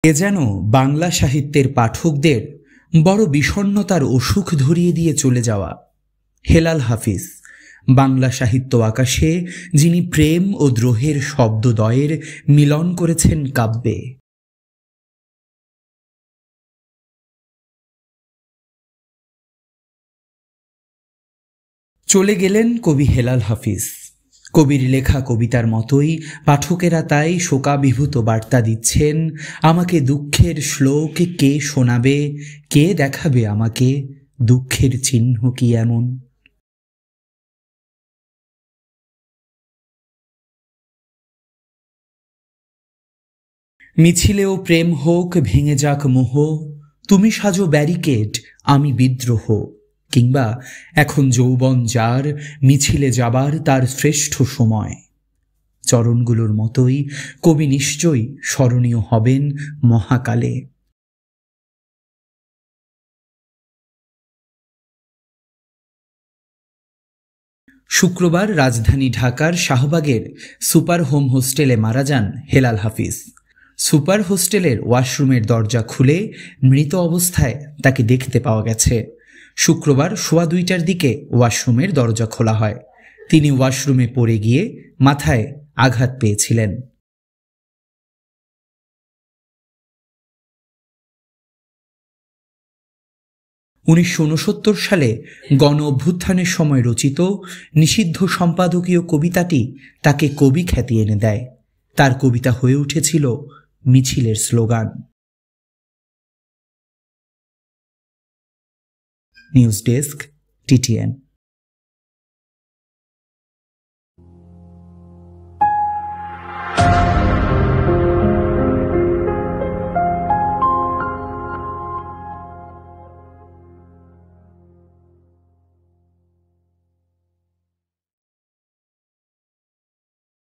এ যেন বাংলা সাহিত্যের পাঠকদের বড় বিষণ্ণতার অসুখ ধরিয়ে দিয়ে চলে যাওয়া। হেলাল হাফিজ, বাংলা সাহিত্য আকাশে যিনি প্রেম ও দ্রোহের শব্দদ্বয়ের মিলন করেছেন কাব্যে। চলে গেলেন কবি হেলাল হাফিজ। কবির লেখা কবিতার মতোই পাঠকেরা তাই শোকাভিভূত বার্তা দিচ্ছেন, আমাকে দুঃখের শ্লোক কে শোনাবে, কে দেখাবে আমাকে দুঃখের চিহ্ন কি এমন। মিছিলেও প্রেম হোক, ভেঙে যাক মোহ, তুমি সাজো ব্যারিকেড, আমি বিদ্রোহ। কিংবা এখন যৌবন যার, মিছিলে যাবার তার শ্রেষ্ঠ সময়। চরণগুলোর মতোই কবি নিশ্চয়ই স্মরণীয় হবেন মহাকালে। শুক্রবার রাজধানী ঢাকার শাহবাগের সুপার হোম হোস্টেলে মারা যান হেলাল হাফিজ। সুপার হোস্টেলের ওয়াশরুমের দরজা খুলে মৃত অবস্থায় তাকে দেখতে পাওয়া গেছে। শুক্রবার সোয়া 2টার দিকে ওয়াশরুমের দরজা খোলা হয়। তিনি ওয়াশরুমে পড়ে গিয়ে মাথায় আঘাত পেয়েছিলেন। (1969) সালে গণ অভ্যুত্থানের সময় রচিত নিষিদ্ধ সম্পাদকীয় কবিতাটি তাকে কবি খ্যাতি এনে দেয়। তার কবিতা হয়ে উঠেছিল মিছিলের স্লোগান। News desk, TTN।